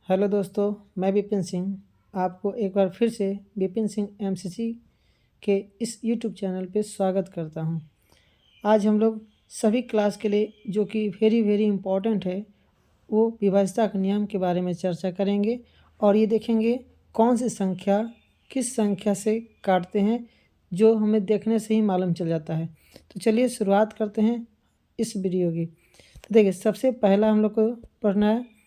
Hello दोस्तों, मैं विपिन सिंह आपको एक बार फिर से विपिन सिंह एमसीसी के इस यूट्यूब चैनल पे स्वागत करता हूं। आज हम लोग सभी क्लास के लिए जो कि वेरी वेरी इम्पोर्टेंट है वो विभाज्यता के नियम के बारे में चर्चा करेंगे और ये देखेंगे कौन सी संख्या किस संख्या से काटते हैं जो हमें देखने से ही मालूम चल जाता है। तो चलिए शुरुआत करते हैं इस वीडियो की। तो देखिए, सबसे पहला हम लोग को पढ़ना है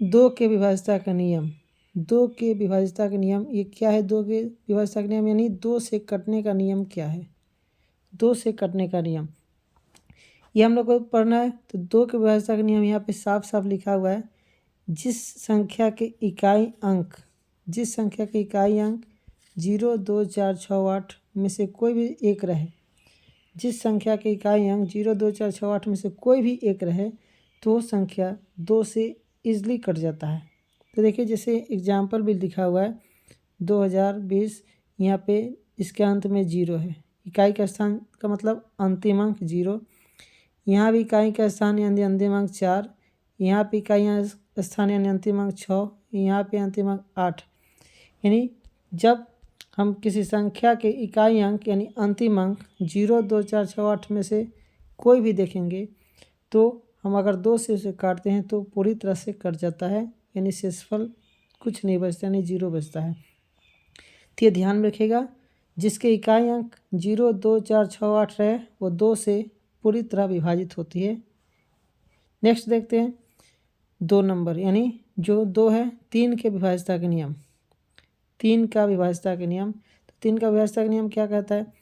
दो के विभाज्यता का नियम। दो के विभाज्यता का नियम ये क्या है? दो के विभाज्यता का नियम यानी दो से कटने का नियम क्या है? दो से कटने का नियम ये हम लोग को पढ़ना है। तो दो के विभाज्यता का नियम यहाँ पे साफ साफ लिखा हुआ है, जिस संख्या के इकाई अंक 0, 2, 4, 6, 8 में से कोई भी एक रहे, जिस संख्या के इकाई अंक 0, 2, 4, 6, 8 में से कोई भी एक रहे तो संख्या दो से ईजिली कट जाता है। तो देखिए, जैसे एग्जाम्पल भी लिखा हुआ है 2020, यहाँ पे इसके अंत में 0 है। इकाई का स्थान का मतलब अंतिम अंक 0। यहाँ भी इकाई का स्थान यानी अंतिम अंक 4। यहाँ पे इकाई स्थान यानी अंतिम अंक 6। यहाँ पे अंतिम अंक 8। यानी जब हम किसी संख्या के इकाई अंक यानी अंतिम अंक 0, 2, 4, 6, 8 में से कोई भी देखेंगे तो हम अगर दो से उसे काटते हैं तो पूरी तरह से कट जाता है, यानी शेषफल कुछ नहीं बचता, यानी 0 बचता है। तो ये ध्यान में रखिएगा, जिसके इकाई अंक 0, 2, 4, 6, 8 रहे वो 2 से पूरी तरह विभाजित होती है। नेक्स्ट देखते हैं 2 नंबर, यानी जो 2 है 3 के विभाज्यता के नियम। 3 का विभाज्यता के नियम, तो 3 का विभाज्यता का नियम क्या कहता है?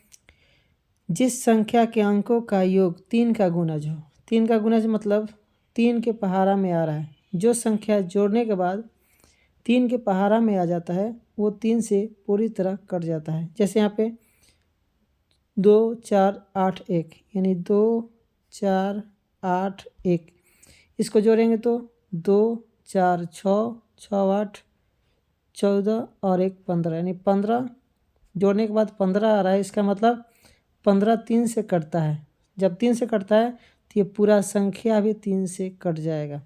जिस संख्या के अंकों का योग 3 का गुणज हो। 3 का गुणज मतलब 3 के पहाड़ा में आ रहा है, जो संख्या जोड़ने के बाद 3 के पहाड़ा में आ जाता है वो 3 से पूरी तरह कट जाता है। जैसे यहाँ पे 2, 4, 8, 1 यानी 2, 4, 8, 1, इसको जोड़ेंगे तो 2, 4, 6, 6, 8, 14 और 1, 15, यानी 15 जोड़ने के बाद 15 आ रहा है। इसका मतलब 15 3 से कटता है। जब 3 से कटता है तो ये पूरा संख्या भी 3 से कट जाएगा।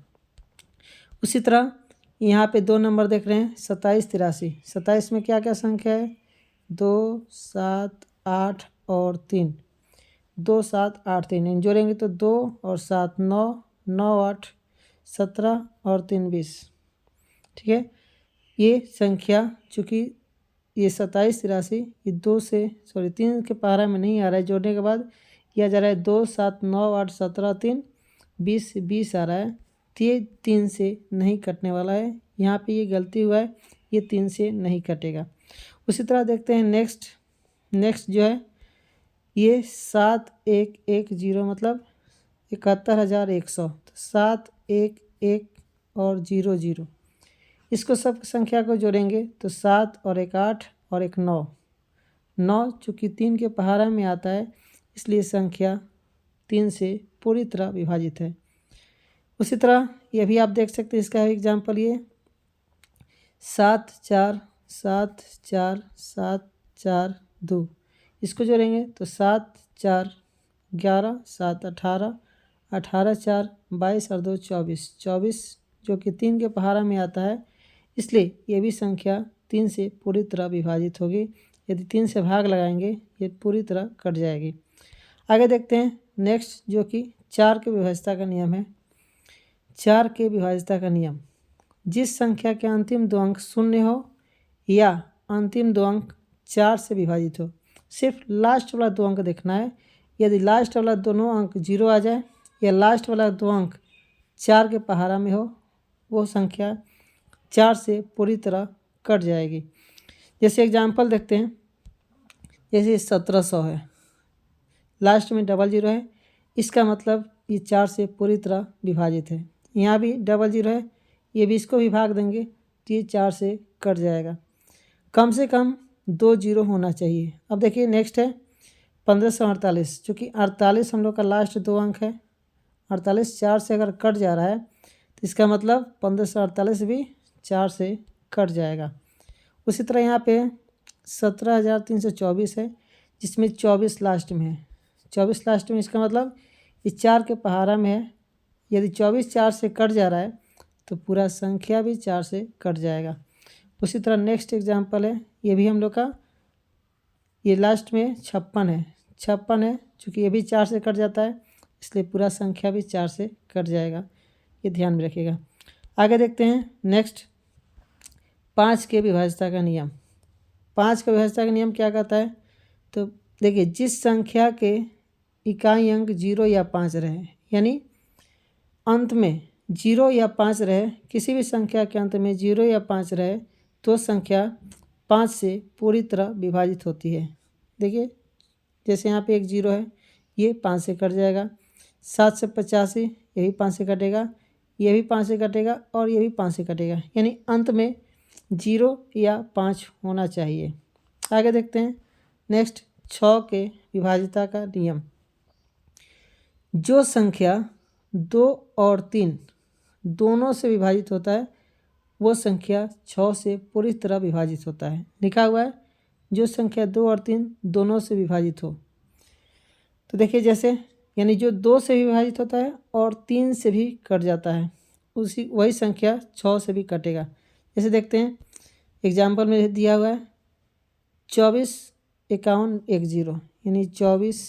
उसी तरह यहाँ पे 2 नंबर देख रहे हैं 27, 83। 27 में क्या क्या संख्या है? 2, 7, 8 और 3। 2, 7, 8, 3 जोड़ेंगे तो 2 और 7 9, 9, 8, 17 और 3 20। ठीक है, ये संख्या चूँकि ये 27, 83 ये 3 के पहाड़ा में नहीं आ रहा है, जोड़ने के बाद किया जा रहा है 2, 7, 9, 8, 17, 3 20 20 आ रहा है। तो ये 3 से नहीं कटने वाला है। यहाँ पे ये गलती हुआ है, ये 3 से नहीं कटेगा। उसी तरह देखते हैं नेक्स्ट जो है ये 7, 1, 1, 0 मतलब 71,100। तो 7, 1, 1 और 0, 0, इसको सब संख्या को जोड़ेंगे तो 7 और 1 8 और 1 9। 9 चूँकि 3 के पहाड़ा में आता है इसलिए संख्या 3 से पूरी तरह विभाजित है। उसी तरह ये भी आप देख सकते हैं, इसका एग्जाम्पल ये 7, 4, 7, 4, 7, 4, 2, इसको जोड़ेंगे तो 7, 4, 11, 7, 18, 18, 4, 22 और 2 24, 24 जो कि 3 के पहाड़ा में आता है, इसलिए ये भी संख्या 3 से पूरी तरह विभाजित होगी। यदि 3 से भाग लगाएंगे ये पूरी तरह कट जाएगी। आगे देखते हैं नेक्स्ट, जो कि 4 के विभाज्यता का नियम है। 4 के विभाज्यता का नियम, जिस संख्या के अंतिम 2 अंक 0 हो या अंतिम 2 अंक 4 से विभाजित हो, सिर्फ लास्ट वाला 2 अंक देखना है। यदि लास्ट वाला दोनों अंक 0 आ जाए या लास्ट वाला 2 अंक 4 के पहाड़ा में हो, वो संख्या 4 से पूरी तरह कट जाएगी। जैसे एग्जाम्पल देखते हैं, जैसे 1700 है, लास्ट में 00 है, इसका मतलब ये 4 से पूरी तरह विभाजित है। यहाँ भी 00 है, ये भी इसको भी भाग देंगे तो ये 4 से कट जाएगा। कम से कम 2 0 होना चाहिए। अब देखिए नेक्स्ट है 1548, चूँकि 48 हम लोग का लास्ट 2 अंक है। 48 4 से अगर कट जा रहा है तो इसका मतलब 1548 भी 4 से कट जाएगा। उसी तरह यहाँ पे 17,324 है, जिसमें 24 लास्ट में है। 24 लास्ट में, इसका मतलब ये 4 के पहाड़ा में है। यदि 24 4 से कट जा रहा है तो पूरा संख्या भी 4 से कट जाएगा। उसी तरह नेक्स्ट एग्जाम्पल है, ये भी हम लोग का, ये लास्ट में 56 है, 56 है, चूँकि ये भी 4 से कट जाता है इसलिए पूरा संख्या भी 4 से कट जाएगा, ये ध्यान में रखिएगा। आगे देखते हैं नेक्स्ट 5 के विभाज्यता का नियम। 5 का विभाज्यता का नियम क्या कहता है, तो देखिए जिस संख्या के इकाई अंक 0 या 5 रहे, यानी अंत में 0 या 5 रहे, किसी भी संख्या के अंत में 0 या 5 रहे तो संख्या 5 से पूरी तरह विभाजित होती है। देखिए जैसे यहाँ पे एक 0 है, ये 5 से कट जाएगा। 7 से 85 ये भी 5 से कटेगा, ये भी 5 से कटेगा और ये भी 5 से कटेगा, यानी अंत में 0 या 5 होना चाहिए। आगे देखते हैं नेक्स्ट 6 के विभाज्यता का नियम। जो संख्या 2 और 3 दोनों से विभाजित होता है वो संख्या 6 से पूरी तरह विभाजित होता है। लिखा हुआ है जो संख्या 2 और 3 दोनों से विभाजित हो। तो देखिए जैसे, यानी जो 2 से विभाजित होता है और 3 से भी कट जाता है, उसी वही संख्या 6 से भी कटेगा। जैसे देखते हैं एग्जाम्पल में दिया हुआ है 24 51 10, यानी 24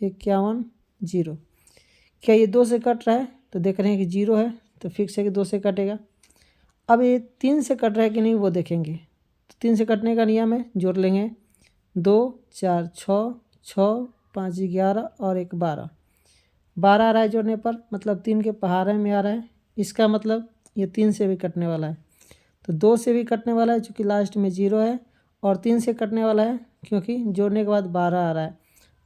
51 0। क्या ये 2 से कट रहा है, तो देख रहे हैं कि 0 है तो फिक्स है कि 2 से कटेगा। अब ये 3 से कट रहा है कि नहीं वो देखेंगे, तो 3 से कटने का नियम है, जोड़ लेंगे 2 4 6 6 5 11 और 1 12। 12 आ रहा है जोड़ने पर, मतलब 3 के पहाड़े में आ रहा है, इसका मतलब ये 3 से भी कटने वाला है। तो 2 से भी कटने वाला है क्योंकि लास्ट में 0 है, और 3 से कटने वाला है क्योंकि जोड़ने के बाद 12 आ रहा है।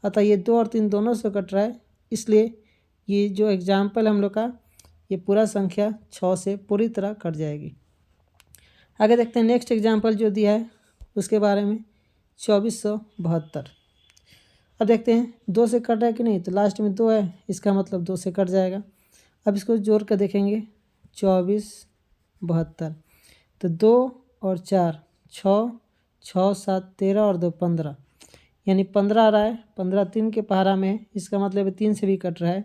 अतः ये 2 और 3 दोनों से कट रहा है, इसलिए ये जो एग्जाम्पल हम लोग का, ये पूरा संख्या 6 से पूरी तरह कट जाएगी। आगे देखते हैं नेक्स्ट एग्जाम्पल जो दिया है उसके बारे में, 2472। अब देखते हैं 2 से कट रहा है कि नहीं, तो लास्ट में 2 है, इसका मतलब 2 से कट जाएगा। अब इसको जोड़ कर देखेंगे 2472, तो 2 और 4 6 6 7 13 और 2 15, यानी 15 आ रहा है। 15 3 के पहाड़ा में है, इसका मतलब 3 से भी कट रहा है।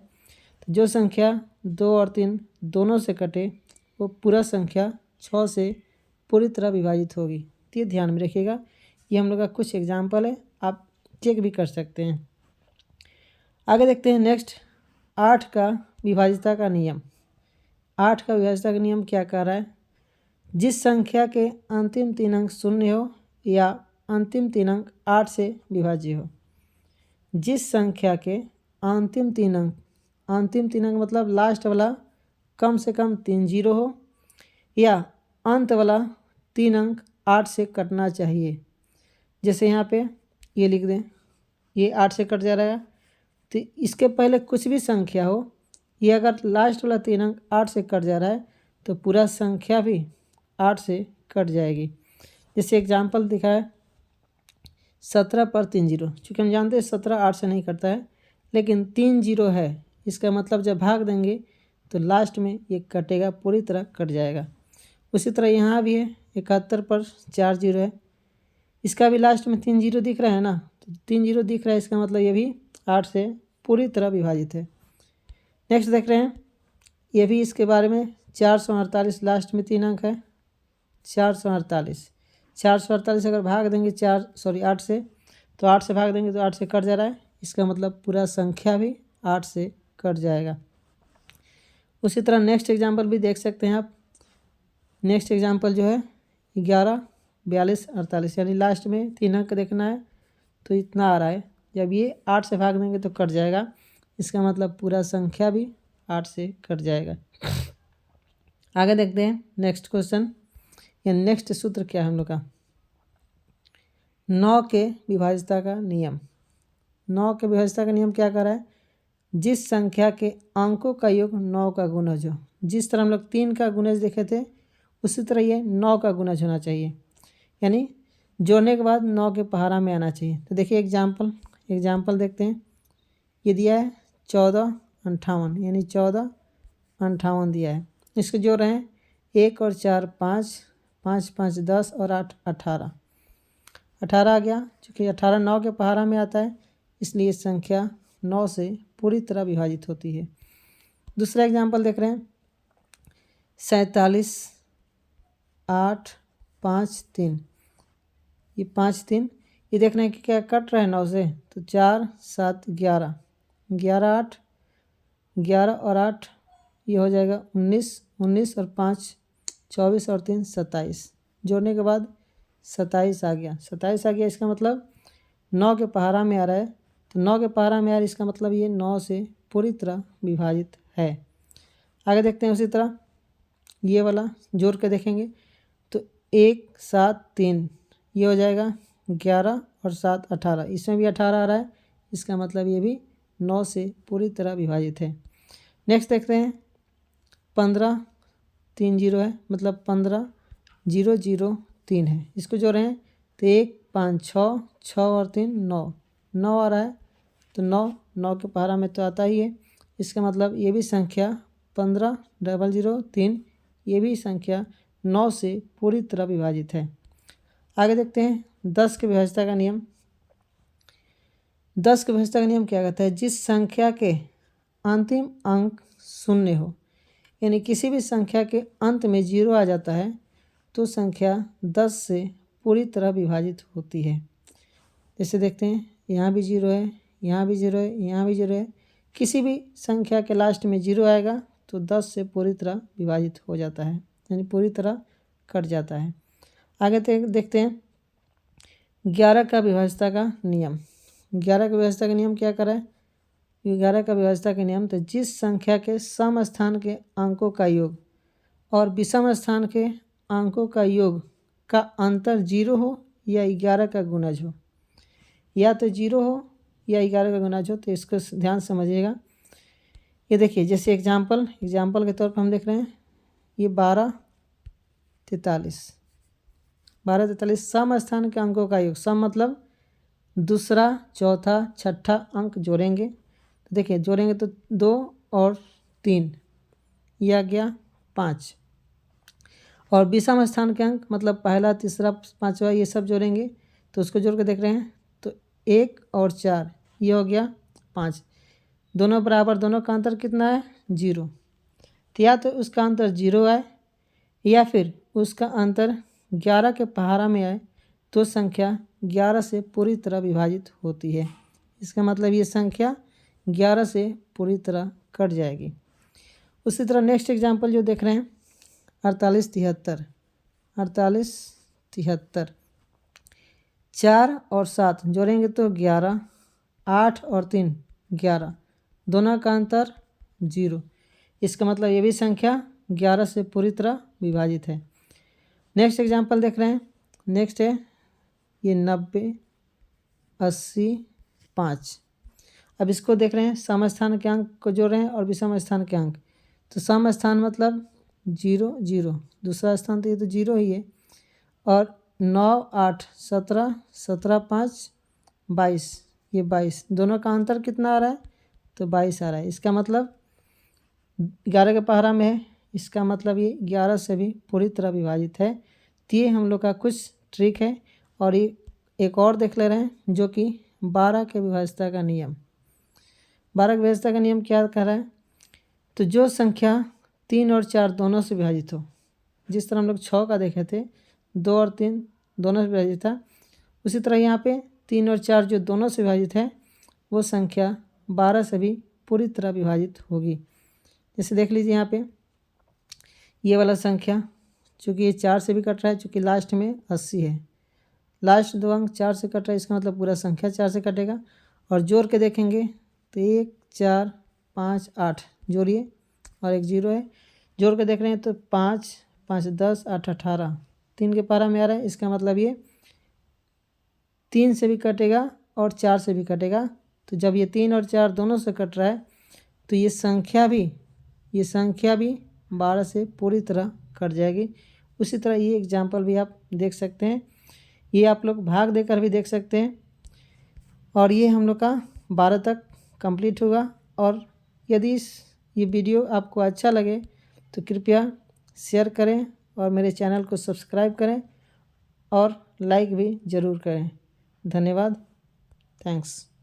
तो जो संख्या 2 और 3 दोनों से कटे वो पूरा संख्या 6 से पूरी तरह विभाजित होगी। तो ये ध्यान में रखिएगा, ये हम लोग का कुछ एग्जाम्पल है, आप चेक भी कर सकते हैं। आगे देखते हैं नेक्स्ट 8 का विभाज्यता का नियम। 8 का विभाज्यता का नियम क्या कह रहा है, जिस संख्या के अंतिम 3 अंक 0 हो या अंतिम 3 अंक 8 से विभाज्य हो। जिस संख्या के अंतिम 3 अंक, अंतिम 3 अंक मतलब लास्ट वाला कम से कम 3 0 हो, या अंत वाला 3 अंक 8 से कटना चाहिए। जैसे यहाँ पे ये लिख दें, ये 8 से कट जा रहा है, तो इसके पहले कुछ भी संख्या हो, ये अगर लास्ट वाला 3 अंक 8 से कट जा रहा है तो पूरा संख्या भी 8 से कट जाएगी। जैसे एग्जाम्पल दिखा है 17 पर 3 0, चूँकि हम जानते हैं 17 8 से नहीं कटता है, लेकिन 3 0 है, इसका मतलब जब भाग देंगे तो लास्ट में ये कटेगा, पूरी तरह कट जाएगा। उसी तरह यहाँ भी है 71 पर 4 0 है, इसका भी लास्ट में 3 0 दिख रहा है ना, तो 3 0 दिख रहा है, इसका मतलब ये भी 8 से पूरी तरह विभाजित है। नेक्स्ट देख रहे हैं, ये भी इसके बारे में 448, लास्ट में 3 अंक है 448। 448 अगर भाग देंगे 8 से, तो 8 से भाग देंगे तो 8 से कट जा रहा है, इसका मतलब पूरा संख्या भी 8 से कट जाएगा। उसी तरह नेक्स्ट एग्जाम्पल भी देख सकते हैं आप। नेक्स्ट एग्जाम्पल जो है 11 42 48, यानी लास्ट में 3 अंक देखना है तो इतना आ रहा है, जब ये 8 से भाग देंगे तो कट जाएगा, इसका मतलब पूरा संख्या भी 8 से कट जाएगा। आगे देखते हैं नेक्स्ट क्वेश्चन, या नेक्स्ट सूत्र क्या है हम लोग का, 9 के विभाज्यता का नियम। 9 के विभाज्यता का नियम क्या कर रहा है, जिस संख्या के अंकों का योग 9 का गुणज हो। जिस तरह हम लोग 3 का गुणज देखे थे उसी तरह ये 9 का गुणज होना चाहिए, यानी जोड़ने के बाद 9 के पहाड़ा में आना चाहिए। तो देखिए एग्जाम्पल देखते हैं, ये दिया है 14 58, यानी 14 58 दिया है, इसको जोड़ रहे हैं 1 और 4 5 5 5 10 और 8 18 आ गया। चूँकि 18 9 के पहाड़ा में आता है इसलिए संख्या 9 से पूरी तरह विभाजित होती है। दूसरा एग्जाम्पल देख रहे हैं 47 8 5 3, ये 5 3, ये देखना है कि क्या कट रहा है 9 से, तो 4 7 11, 11 8, 11 और 8 ये हो जाएगा 19, 19 और 5 24 और 3 27, जोड़ने के बाद 27 आ गया, 27 आ गया। इसका मतलब 9 के पहाड़ा में आ रहा है, तो 9 के पहाड़ा में आ रहा है, इसका मतलब ये 9 से पूरी तरह विभाजित है। आगे देखते हैं उसी तरह ये वाला जोड़ के देखेंगे, तो 1 7 3 ये हो जाएगा 11 और 7 18, इसमें भी 18 आ रहा है, इसका मतलब ये भी 9 से पूरी तरह विभाजित है। नेक्स्ट देखते हैं 15 3 0 है, मतलब 15 0 0 3 है, इसको जोड़ रहे हैं तो 1 5 6 6 और 3 9, 9 आ रहा है, तो 9 9 के पहाड़ा में तो आता ही है, इसका मतलब ये भी संख्या 15 0 0 3, ये भी संख्या 9 से पूरी तरह विभाजित है। आगे देखते हैं 10 के विभाज्यता का नियम। 10 के विभाज्यता का नियम क्या कहता है, जिस संख्या के अंतिम अंक शून्य हो, यानी किसी भी संख्या के अंत में 0 आ जाता है तो संख्या 10 से पूरी तरह विभाजित होती है। जैसे देखते हैं यहाँ भी 0 है, यहाँ भी 0 है, यहाँ भी 0 है, किसी भी संख्या के लास्ट में 0 आएगा तो 10 से पूरी तरह विभाजित हो जाता है, यानी पूरी तरह कट जाता है। आगे देखते हैं 11 का विभाज्यता का नियम। 11 का विभाज्यता का नियम क्या करा है, 11 का विभाज्यता का नियम, तो जिस संख्या के सम स्थान के अंकों का योग और विषम स्थान के अंकों का योग का अंतर 0 हो या 11 का गुणज हो, या तो 0 हो या 11 का गुणज हो, तो इसको ध्यान समझिएगा। ये देखिए जैसे एग्जाम्पल के तौर पर हम देख रहे हैं, ये 12 43, 12 43 सम स्थान के अंकों का योग, सम मतलब दूसरा चौथा छठा अंक जोड़ेंगे, तो देखिए जोड़ेंगे तो 2 और 3, यह आ गया 5, और विषम स्थान के अंक मतलब पहला तीसरा पाँचवा ये सब जोड़ेंगे, तो उसको जोड़ के देख रहे हैं तो 1 और 4 ये हो गया 5, दोनों बराबर, दोनों का अंतर कितना है 0, तो या तो उसका अंतर 0 आए या फिर उसका अंतर 11 के पहाड़ा में आए तो संख्या 11 से पूरी तरह विभाजित होती है। इसका मतलब ये संख्या 11 से पूरी तरह कट जाएगी। उसी तरह नेक्स्ट एग्जाम्पल जो देख रहे हैं 48 73, 48 73, 4 और 7 जोड़ेंगे तो 11, 8 और 3 11, दोनों का अंतर 0, इसका मतलब ये भी संख्या 11 से पूरी तरह विभाजित है। नेक्स्ट एग्जाम्पल देख रहे हैं, नेक्स्ट है ये 90 80 5, अब इसको देख रहे हैं सम स्थान के अंक को जोड़ रहे हैं और विषम स्थान के अंक, तो सम स्थान मतलब 0 0, दूसरा स्थान तो ये तो 0 ही है, और 9 8 17 17 5 22, ये 22, दोनों का अंतर कितना आ रहा है तो 22 आ रहा है, इसका मतलब 11 के पहाड़ा में है, इसका मतलब ये 11 से भी पूरी तरह विभाजित है। तो ये हम लोग का कुछ ट्रिक है, और ये एक और देख ले रहे हैं जो कि 12 के विभाज्यता का नियम। 12 के विभाज्यता का नियम क्या कह रहा है, तो जो संख्या 3 और 4 दोनों से विभाजित हो, जिस तरह हम लोग 6 का देखे थे 2 और 3 दोनों से विभाजित था, उसी तरह यहाँ पे 3 और 4 जो दोनों से विभाजित है वो संख्या 12 से भी पूरी तरह विभाजित होगी। जैसे देख लीजिए यहाँ पे ये वाला संख्या, चूँकि ये 4 से भी कट रहा है, चूँकि लास्ट में 80 है, लास्ट 2 अंक 4 से कट रहा है, इसका मतलब पूरा संख्या 4 से कटेगा। और जोड़ के देखेंगे तो 1 4 5 8 जोड़िए, और एक 0 है, जोड़ के देख रहे हैं तो 5 5 10 8 18, 3 के पहाड़ा में आ रहा है, इसका मतलब ये 3 से भी कटेगा और 4 से भी कटेगा। तो जब ये 3 और 4 दोनों से कट रहा है तो ये संख्या भी 12 से पूरी तरह कट जाएगी। उसी तरह ये एग्जाम्पल भी आप देख सकते हैं, ये आप लोग भाग देकर भी देख सकते हैं, और ये हम लोग का 12 तक कंप्लीट होगा। और यदि ये वीडियो आपको अच्छा लगे तो कृपया शेयर करें और मेरे चैनल को सब्सक्राइब करें और लाइक भी ज़रूर करें। धन्यवाद, थैंक्स।